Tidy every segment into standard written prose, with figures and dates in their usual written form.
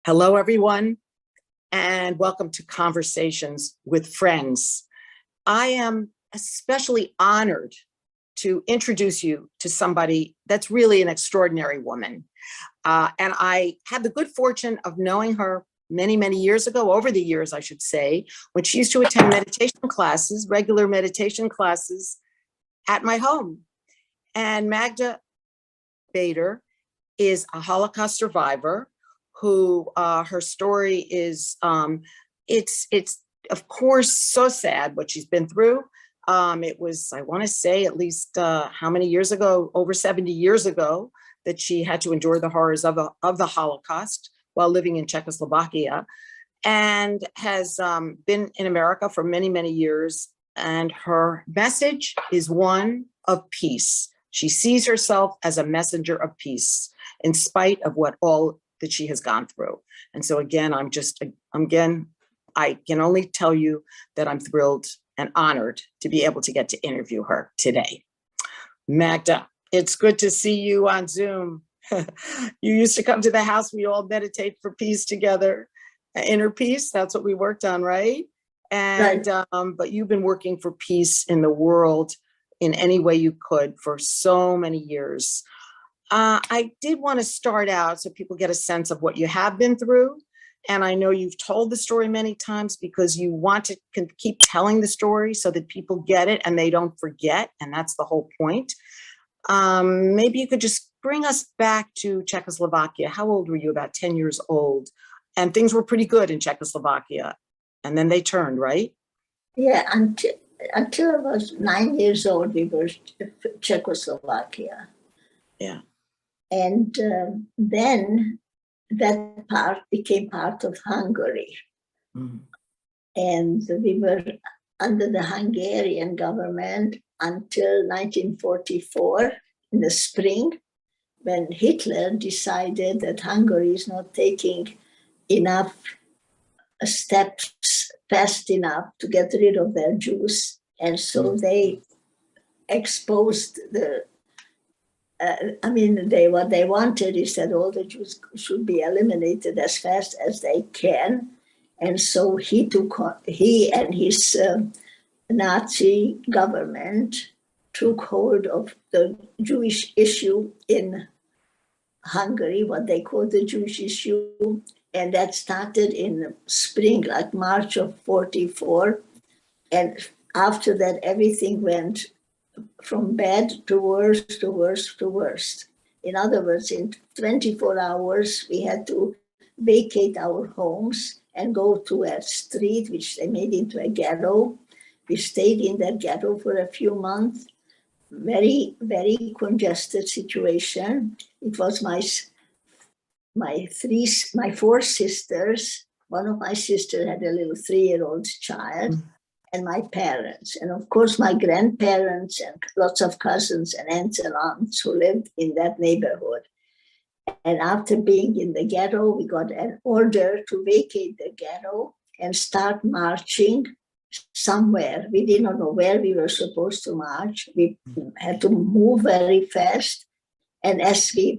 Hello, everyone, and welcome to Conversations with Friends. I am especially honored to introduce you to somebody that's really an extraordinary woman. And I had the good fortune of knowing her many, many years ago, over the years, I should say, when she used to attend meditation classes, regular meditation classes at my home. And Magda Bader is a Holocaust survivor who her story is, it's of course so sad what she's been through. It was, I want to say, at least how many years ago, over 70 years ago, that she had to endure the horrors of the Holocaust while living in Czechoslovakia, and has been in America for many, many years. And her message is one of peace. She sees herself as a messenger of peace in spite of what all that she has gone through. And so again, I can only tell you that I'm thrilled and honored to be able to get to interview her today. Magda, it's good to see you on Zoom. You used to come to the house, we all meditate for peace together. Inner peace, that's what we worked on, right? And right. But you've been working for peace in the world in any way you could for so many years. I did want to start out so people get a sense of what you have been through. And I know you've told the story many times because you want to keep telling the story so that people get it and they don't forget. And that's the whole point. Maybe you could just bring us back to Czechoslovakia. How old were you? About 10 years old. And things were pretty good in Czechoslovakia. And then they turned, right? Yeah, until I was 9 years old, we were Czechoslovakia. Yeah. And then that part became part of Hungary. Mm. And we were under the Hungarian government until 1944 in the spring, when Hitler decided that Hungary is not taking enough steps fast enough to get rid of their Jews. And so they exposed what they wanted is that all the Jews should be eliminated as fast as they can. And so he and his Nazi government took hold of the Jewish issue in Hungary, what they call the Jewish issue. And that started in spring, like March of 44. And after that, everything went from bad to worse, to worse, to worse. In other words, in 24 hours, we had to vacate our homes and go to a street, which they made into a ghetto. We stayed in that ghetto for a few months. Very, very congested situation. It was my four sisters. One of my sisters had a little 3-year-old child. And my parents, and of course my grandparents and lots of cousins and aunts and uncles who lived in that neighborhood. And after being in the ghetto, we got an order to vacate the ghetto and start marching somewhere. We did not know where we were supposed to march. We had to move very fast. And as we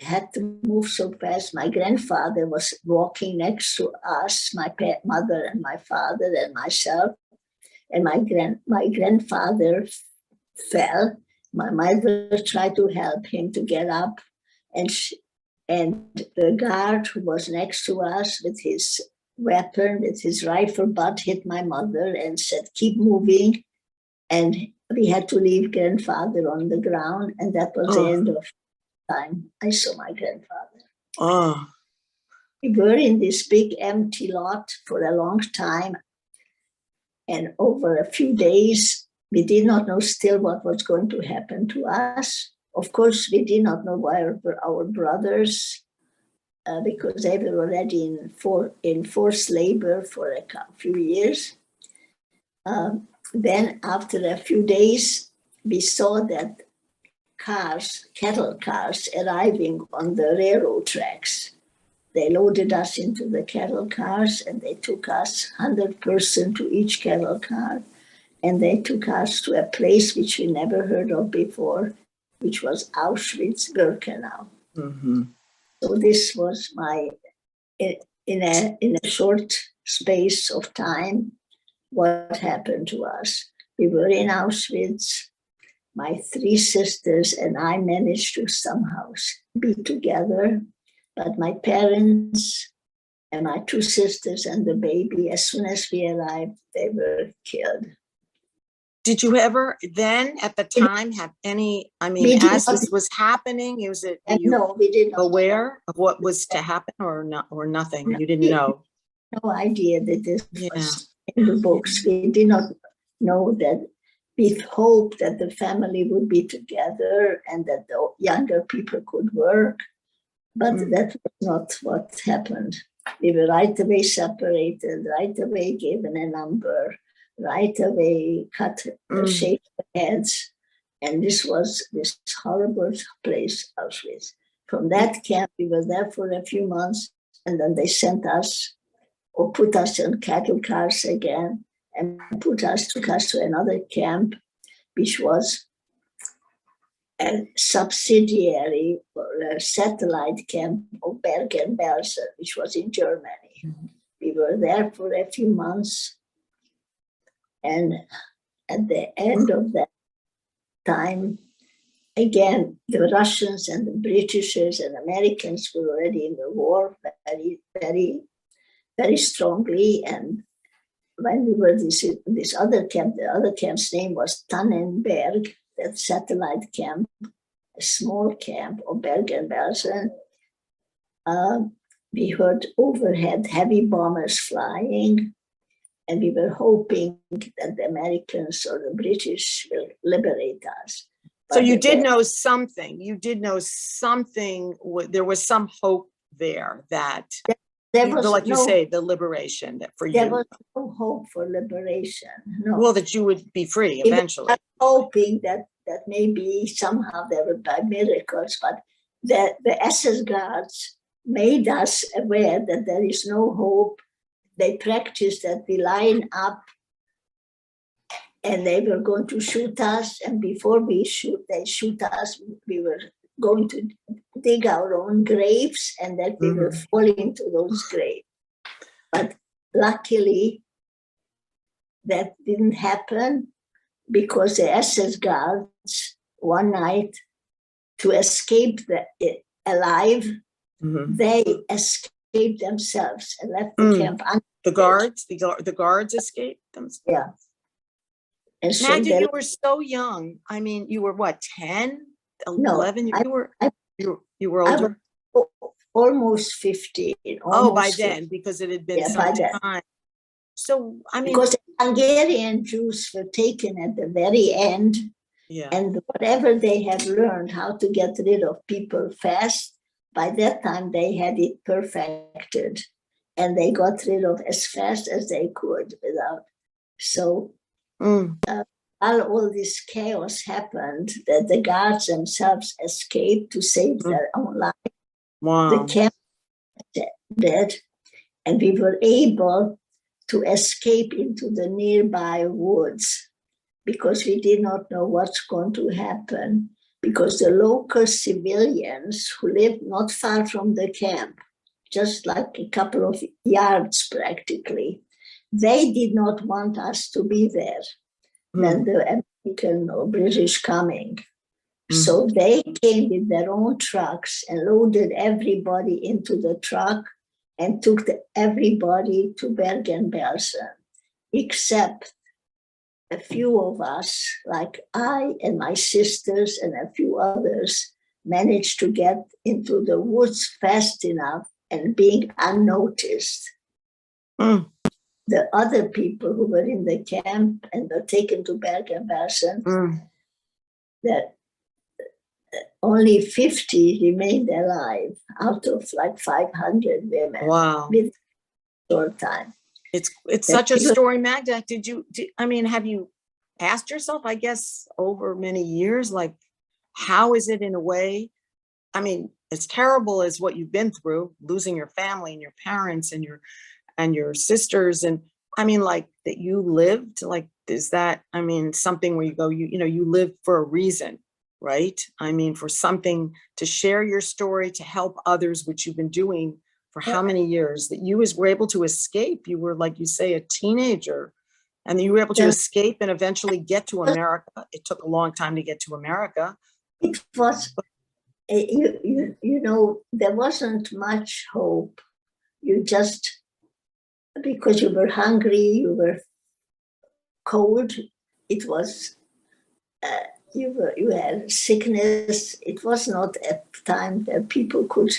had to move so fast, my grandfather was walking next to us, my mother and my father and myself. And my grandfather fell. My mother tried to help him to get up, and the guard who was next to us with his weapon, with his rifle butt, hit my mother and said, "Keep moving." And we had to leave grandfather on the ground, and that was the end of time I saw my grandfather. We were in this big empty lot for a long time. And over a few days, we did not know still what was going to happen to us. Of course, we did not know where our brothers, because they were already in forced labor for a few years. Then after a few days, we saw that cattle cars arriving on the railroad tracks. They loaded us into the cattle cars and they took us 100 persons to each cattle car. And they took us to a place which we never heard of before, which was Auschwitz, Birkenau. Mm-hmm. So this was my in a short space of time what happened to us. We were in Auschwitz. My three sisters and I managed to somehow be together, but my parents and my two sisters and the baby, as soon as we arrived, they were killed. Did you ever then at the time have any, I mean, as this was happening, No, we did not aware of what was to happen or not, or nothing? You didn't know? No idea that this was in the books. We did not know that. We hoped that the family would be together and that the younger people could work, but that was not what happened. We were right away separated, right away given a number, right away cut, shaved heads. And this was this horrible place, Auschwitz. From that camp, we were there for a few months, and then they sent us or put us in cattle cars again and took us to another camp, which was a subsidiary or a satellite camp of Bergen-Belsen, which was in Germany. We were there for a few months, and at the end of that time, again, the Russians and the Britishers and Americans were already in the war very, very, very strongly. And when we were this other camp, the other camp's name was Tannenberg, that satellite camp, a small camp of Bergen-Belsen. We heard overhead heavy bombers flying, and we were hoping that the Americans or the British will liberate us. So you did know something. You did know something. There was some hope there that, there was like you say, the liberation that for you. There was no hope for liberation. No. Well, that you would be free eventually. Hoping that maybe somehow there would be miracles, but the SS guards made us aware that there is no hope. They practiced that we line up and they were going to shoot us. And before they shoot us, we were going to dig our own graves and that we were falling into those graves. But luckily, that didn't happen because the SS guards one night, to escape alive, they escaped themselves and left the camp. The guards escaped themselves. Yeah. And so Magda, you were so young. I mean, you were what, 10, 11? No, you were older? I was almost 15. By then, because it had been some time. So, I mean, because the Hungarian Jews were taken at the very end, and whatever they had learned how to get rid of people fast, by that time they had it perfected, and they got rid of as fast as they could without. So, while all this chaos happened, that the guards themselves escaped to save their own life. Wow. The camp dead, and we were able to escape into the nearby woods because we did not know what's going to happen, because the local civilians who lived not far from the camp, just like a couple of yards practically, they did not want us to be there than the American or British coming. So they came with their own trucks and loaded everybody into the truck and took everybody to Bergen-Belsen, except a few of us, like I and my sisters and a few others, managed to get into the woods fast enough and being unnoticed. The other people who were in the camp and were taken to Bergen-Belsen, that only 50 remained alive out of like 500 women. Wow. With short time. It's such a story, Magda. Have you asked yourself, I guess, over many years, like, how is it in a way? I mean, as terrible as what you've been through, losing your family and your parents and your sisters, and I mean, like, that you lived, like, is that, I mean, something where you go, you live for a reason, right? I mean, for something to share your story, to help others, which you've been doing for how many years, that you were able to escape. You were, like you say, a teenager, and you were able to escape and eventually get to America. It took a long time to get to America. It was, you know, there wasn't much hope. You just, because you were hungry, you were cold, it was, you had sickness. It was not a time where people could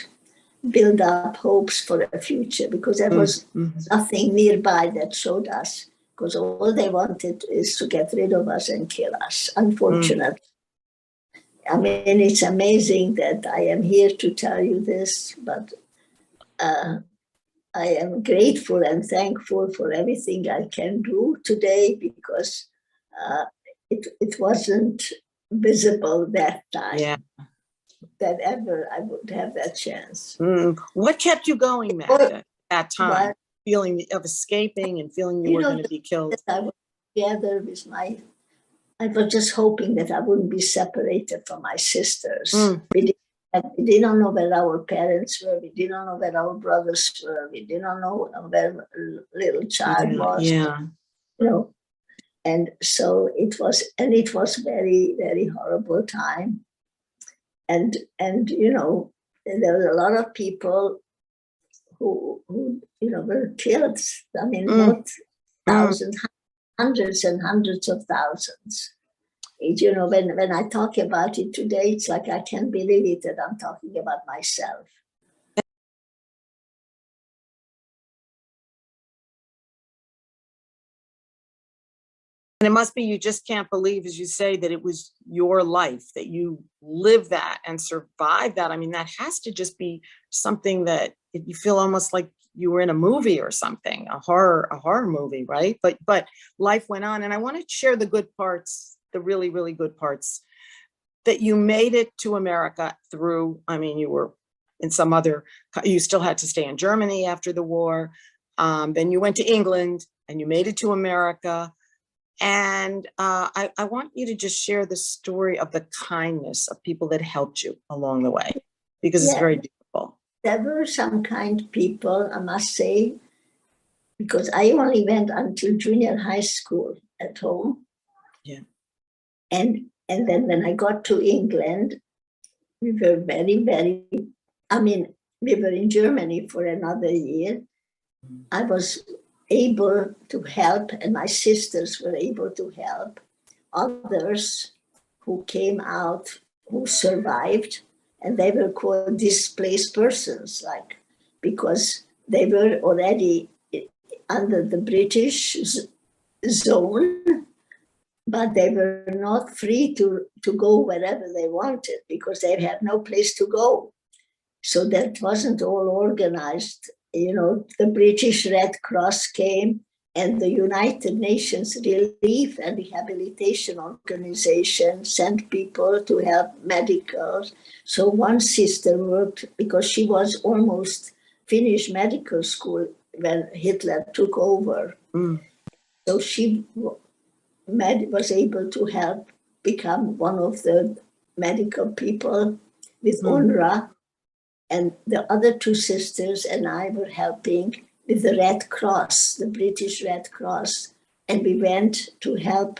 build up hopes for a future, because there was nothing nearby that showed us, because all they wanted is to get rid of us and kill us, unfortunately. I mean, it's amazing that I am here to tell you this, but I am grateful and thankful for everything I can do today, because it wasn't visible that time that ever I would have that chance. What kept you going, Magda, at that time? Feeling of escaping and feeling you were going to be killed? I was together with I was just hoping that I wouldn't be separated from my sisters. We didn't know where our parents were. We didn't know where our brothers were. We didn't know where little child was. Yeah. You know, and so it was very, very horrible time. And you know, there were a lot of people who you know, were killed. I mean, not thousands, hundreds and hundreds of thousands. You know, when I talk about it today, it's like I can't believe it that I'm talking about myself. And it must be, you just can't believe, as you say, that it was your life, that you lived that and survived that. I mean, that has to just be something that you feel almost like you were in a movie or something, a horror movie, right? But life went on. And I want to share the good parts, the really, really good parts, that you made it to America through, I mean, you were in some other, you still had to stay in Germany after the war. Then you went to England and you made it to America. And I want you to just share the story of the kindness of people that helped you along the way, because it's very beautiful. There were some kind people, I must say, because I only went until junior high school at home. Yeah. And then when I got to England, we were very, very, I mean, we were in Germany for another year. I was able to help, and my sisters were able to help others who came out, who survived, and they were called displaced persons, like, because they were already under the British zone, but they were not free to go wherever they wanted, because they had no place to go. So that wasn't all organized. You know, the British Red Cross came, and the United Nations Relief and Rehabilitation Organization sent people to help medicals. So one sister worked, because she was almost finished medical school when Hitler took over. So she was able to help become one of the medical people with UNRWA. And the other two sisters and I were helping with the Red Cross, the British Red Cross. And we went to help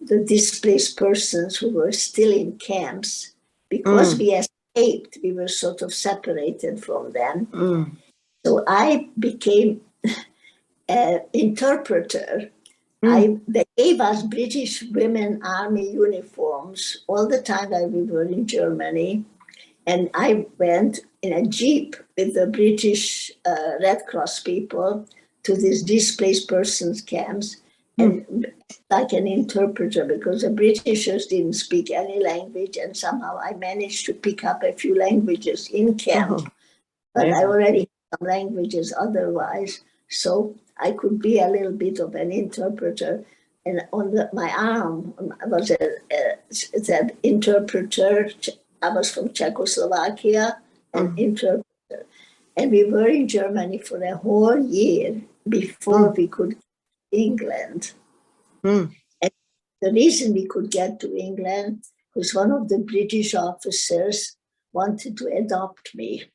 the displaced persons who were still in camps. Because we escaped, we were sort of separated from them. So I became an interpreter. They gave us British women army uniforms all the time that we were in Germany. And I went in a jeep with the British Red Cross people to these displaced persons camps, and like an interpreter, because the Britishers didn't speak any language, and somehow I managed to pick up a few languages in camp. But I already had some languages otherwise, so I could be a little bit of an interpreter. And on my arm was it said interpreter. I was from Czechoslovakia, an interpreter. And we were in Germany for a whole year before we could get to England. And the reason we could get to England was one of the British officers wanted to adopt me.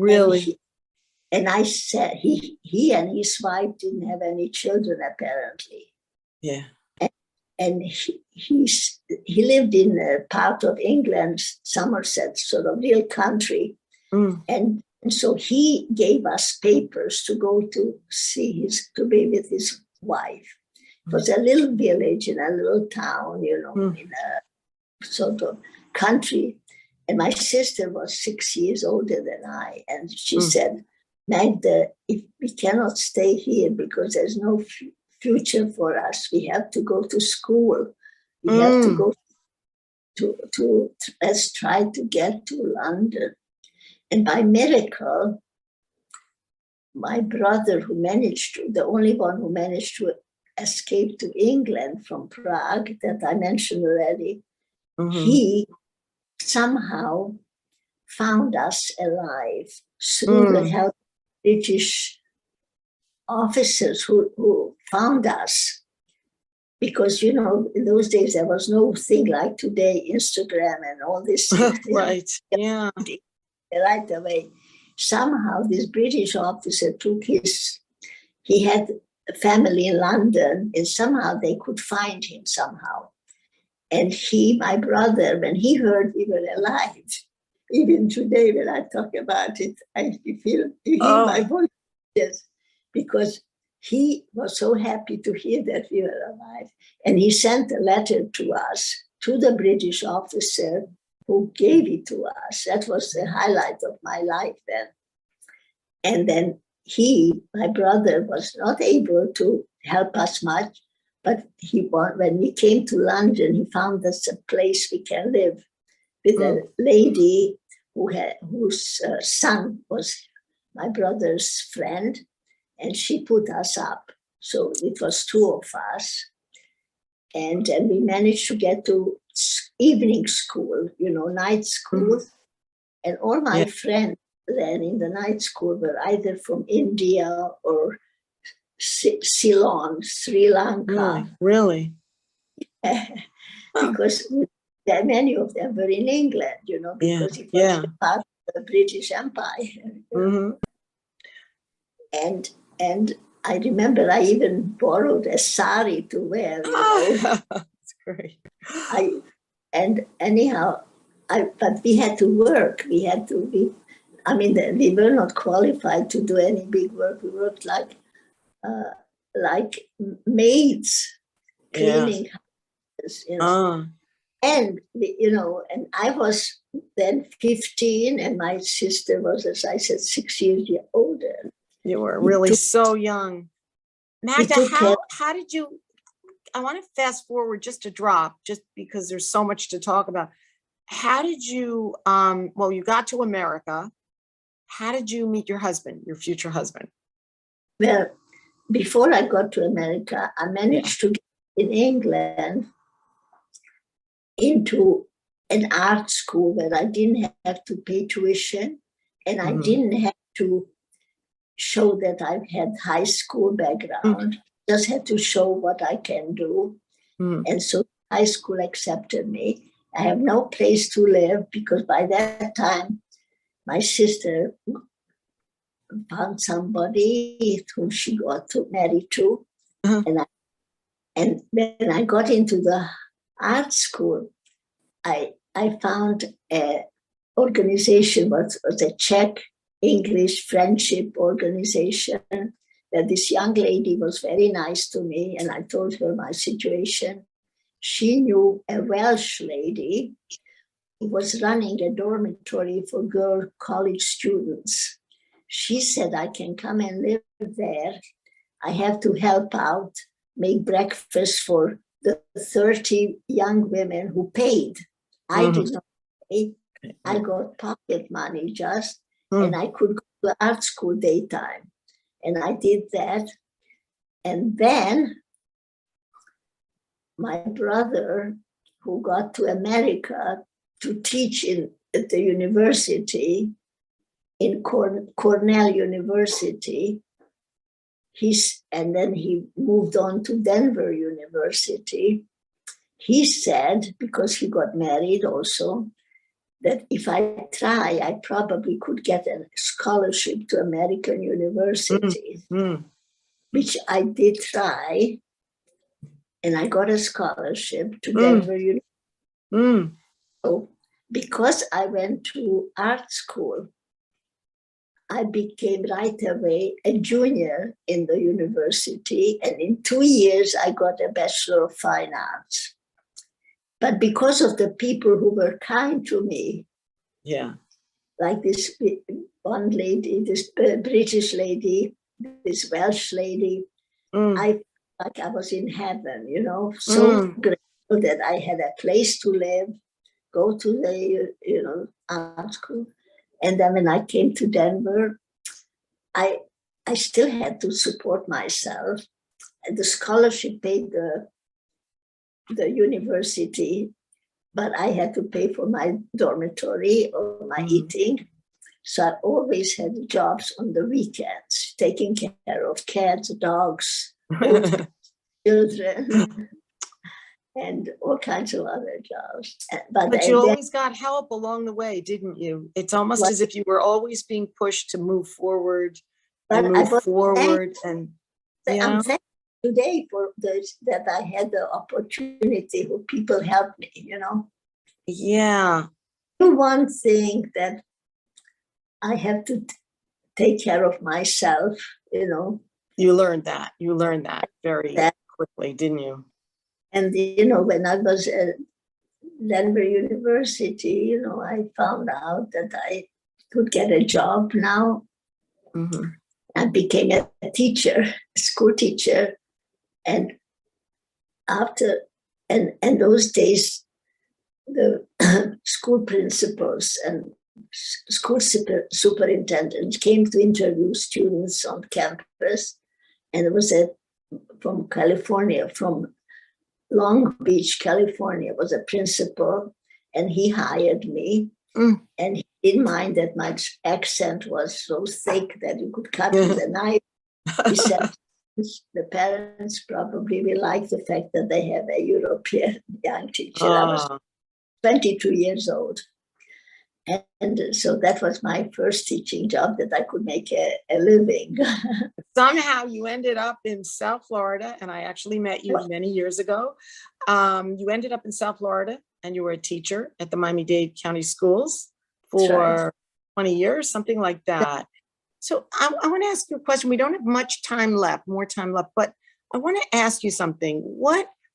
Really? And I said, he and his wife didn't have any children, apparently. Yeah. And he lived in a part of England, Somerset, sort of real country. Mm. And so he gave us papers to go to to be with his wife. It was a little village in a little town, in a sort of country. And my sister was 6 years older than I. And she said, Magda, if we cannot stay here because there's no future for us, we have to go to school. We have to go to let's try to get to London. And by miracle, my brother, the only one who managed to escape to England from Prague, that I mentioned already, he somehow found us alive through the help of British officers who found us. Because, in those days, there was no thing like today, Instagram and all this. Right, yeah. Right away. Somehow this British officer he had a family in London, and somehow they could find him somehow. And my brother, when he heard we were alive, even today when I talk about it, you hear my voice, yes, because he was so happy to hear that we were alive. And he sent a letter to us, to the British officer who gave it to us. That was the highlight of my life then. And then my brother, was not able to help us much, but when we came to London, he found us a place we can live with a lady whose son was my brother's friend, and she put us up. So it was two of us. And then we managed to get to evening school, night school. And all my friends then in the night school were either from India or Ceylon, Sri Lanka. Really? Because many of them were in England, because it was part of the British Empire. And I remember I even borrowed a sari to wear. That's great. But we had to work. We had to be. We were not qualified to do any big work. We worked like maids, cleaning houses. And and I was then 15, and my sister was, as I said, 6 years older. You were really so young. Magda, how did you, I want to fast forward just a drop, just because there's so much to talk about. How did you, you got to America. How did you meet your husband, your future husband? Well, before I got to America, I managed to get in England into an art school where I didn't have to pay tuition, and I didn't have to show that I had high school background, just had to show what I can do. And so high school accepted me. I have no place to live because by that time, my sister found somebody whom she got married to. And when I got into the art school, I found an organization, was a Czech English friendship organization, that this young lady was very nice to me, and I told her my situation. She knew a Welsh lady who was running a dormitory for girl college students. She said, I can come and live there. I have to help out, make breakfast for the 30 young women who paid. I did not pay. I got pocket money just, and I could go to art school daytime. And I did that. And then my brother, who got to America to teach at the university, in Cornell University, and then he moved on to Denver University. He said, because he got married also, that if I try, I probably could get a scholarship to American universities, which I did try, and I got a scholarship to Denver University. So because I went to art school, I became right away a junior in the university, and in 2 years I got a Bachelor of Fine Arts. But because of the people who were kind to me, like this one lady, this British lady, this Welsh lady, I felt like I was in heaven, you know, so grateful that I had a place to live, go to the, art school. And then when I came to Denver, I still had to support myself. And the scholarship paid the university, but I had to pay for my dormitory or my eating. So I always had jobs on the weekends, taking care of cats, dogs, children, and all kinds of other jobs. But you always got help along the way, didn't you? It's almost as if you were always being pushed to move forward and move forward. And I'm thankful today for this, that I had the opportunity where people helped me, you know. Yeah. One thing that I have to take care of myself, you know. You learned that. You learned that very quickly, didn't you? And, you know, when I was at Denver University, you know, I found out that I could get a job now. I became a teacher, a school teacher. And after, and those days, the school principals and school superintendents came to interview students on campus. And it was from California, from Long Beach, California, was a principal, and he hired me. And he didn't mind that my accent was so thick that you could cut with a knife. He said, the parents probably will like the fact that they have a European young teacher. I was 22 years old. And so that was my first teaching job that I could make a living. Somehow you ended up in South Florida, and I actually met you many years ago. You ended up in South Florida, and you were a teacher at the Miami-Dade County Schools for 20 years, something like that. So I want to ask you a question. We don't have much time left, more time left, but I want to ask you something.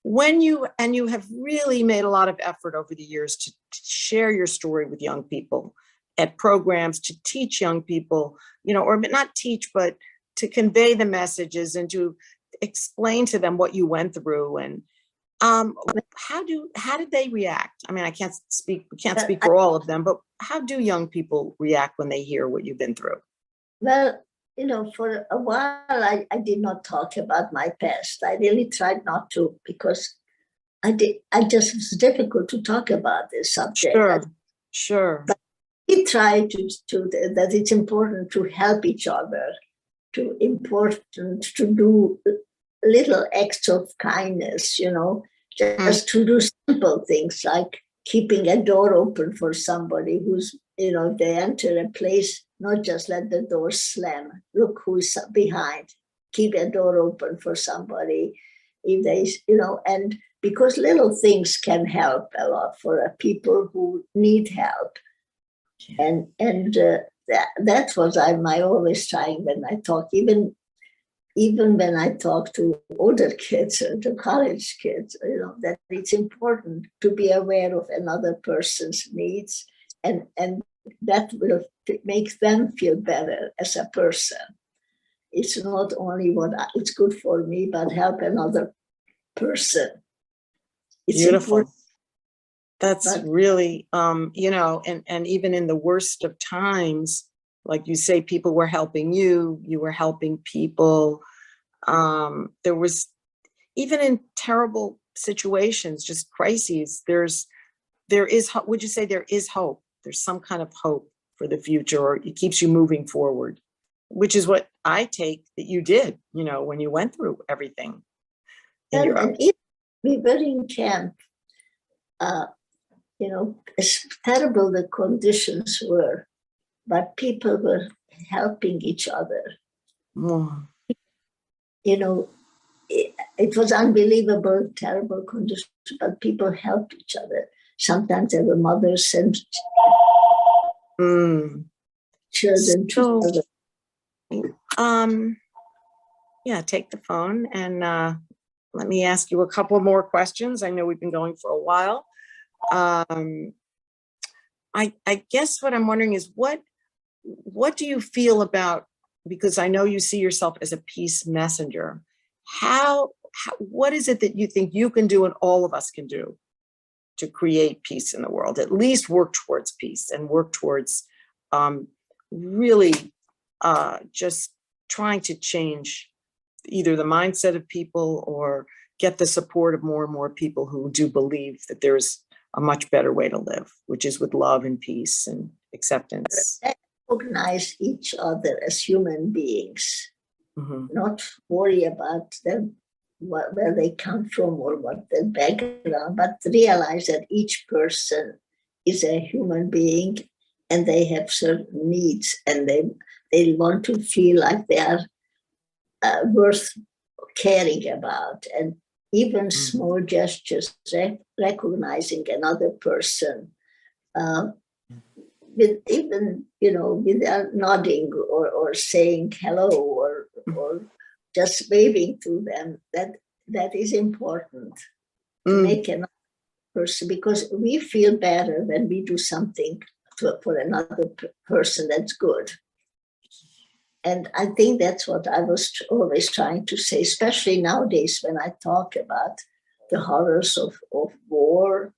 When you have really made a lot of effort over the years to share your story with young people at programs, to teach young people, you know, or not teach, but to convey the messages and to explain to them what you went through. And how did they react? I mean, we can't speak for all of them, but how do young people react when they hear what you've been through? Well, you know, for a while, I did not talk about my past. I really tried not to, because it was difficult to talk about this subject. Sure. But we try that it's important to help each other, to do little acts of kindness, you know, just to do simple things like keeping a door open for somebody who's, you know, if they enter a place, not just let the door slam. Look who's behind. Keep a door open for somebody. If they, you know, and because little things can help a lot for people who need help. And that was my always trying when I talk, even when I talk to older kids or to college kids, you know, that it's important to be aware of another person's needs, and that will make them feel better as a person. It's not only it's good for me, but help another person. It's beautiful. Important. That's really, you know, and even in the worst of times, like you say, people were helping you were helping people. There was, even in terrible situations, just crises, there is, would you say there is hope? There's some kind of hope for the future, or it keeps you moving forward, which is what I take that you did, you know, when you went through everything. And we were in camp. as terrible the conditions were, but people were helping each other. Mm. It was unbelievable, terrible conditions, but people helped each other. Sometimes there were mothers and children So, together. yeah, take the phone and let me ask you a couple more questions. I know we've been going for a while. I guess what I'm wondering is what do you feel about, because I know you see yourself as a peace messenger. What is it that you think you can do and all of us can do to create peace in the world, at least work towards peace and work towards really just trying to change either the mindset of people or get the support of more and more people who do believe that there's a much better way to live, which is with love and peace and acceptance. Recognize each other as human beings, not worry about them, where they come from or what their background, but realize that each person is a human being and they have certain needs and they want to feel like they are worth caring about. And even small gestures, recognizing another person, with even, without nodding or saying hello or just waving to them, that is important to make another person, because we feel better when we do something for another person that's good. And I think that's what I was always trying to say, especially nowadays when I talk about the horrors of war,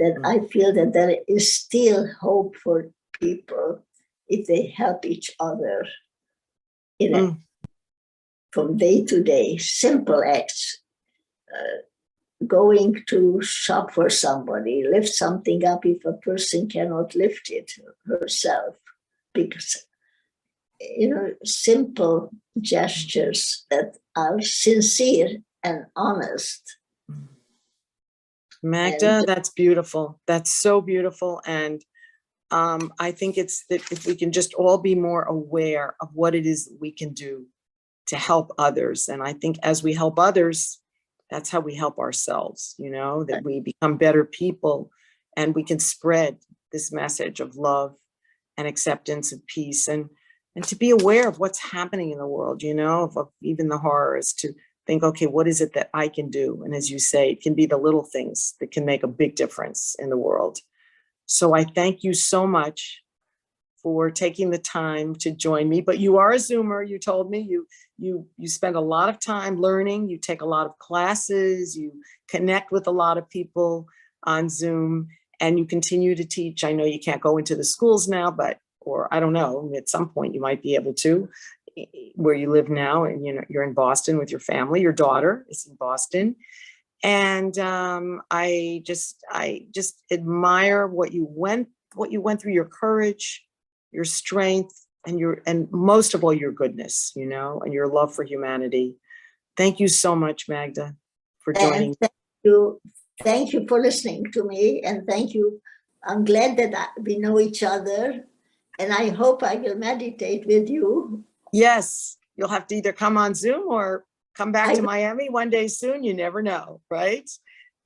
that I feel that there is still hope for people if they help each other from day to day, simple acts. Going to shop for somebody, lift something up if a person cannot lift it herself, because simple gestures that are sincere and honest. Magda, that's beautiful. That's so beautiful. And I think it's that if we can just all be more aware of what it is we can do to help others. And I think as we help others, that's how we help ourselves, that we become better people and we can spread this message of love and acceptance and peace and to be aware of what's happening in the world, of even the horrors, to think, okay, what is it that I can do? And as you say, it can be the little things that can make a big difference in the world. So I thank you so much for taking the time to join me. But you are a Zoomer, you told me. You spend a lot of time learning, you take a lot of classes, you connect with a lot of people on Zoom, and you continue to teach. I know you can't go into the schools now, or I don't know, at some point you might be able to, where you live now, and you're in Boston with your family, your daughter is in Boston. And I just admire what you went through, your courage, your strength, and most of all, your goodness, and your love for humanity. Thank you so much, Magda, for joining. Thank you for listening to me, and thank you. I'm glad that we know each other, and I hope I will meditate with you. Yes, you'll have to either come on Zoom or come back to Miami one day soon. You never know, right?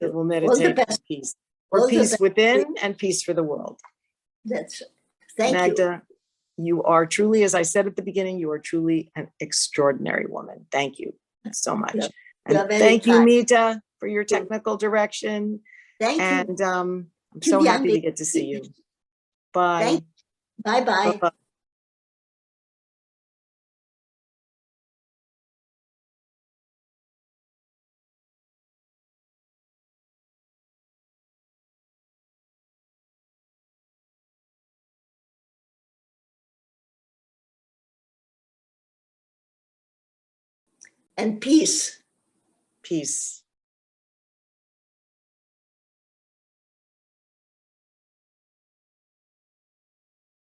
That we'll meditate for peace, for peace within and peace for the world. That's right. Thank Magda, you are truly, as I said at the beginning, you are truly an extraordinary woman. Thank you so much. And thank you, Mita, for your technical direction. Thank you. And I'm so happy to get to see you. Bye. Bye-bye. Bye-bye. And peace. Peace.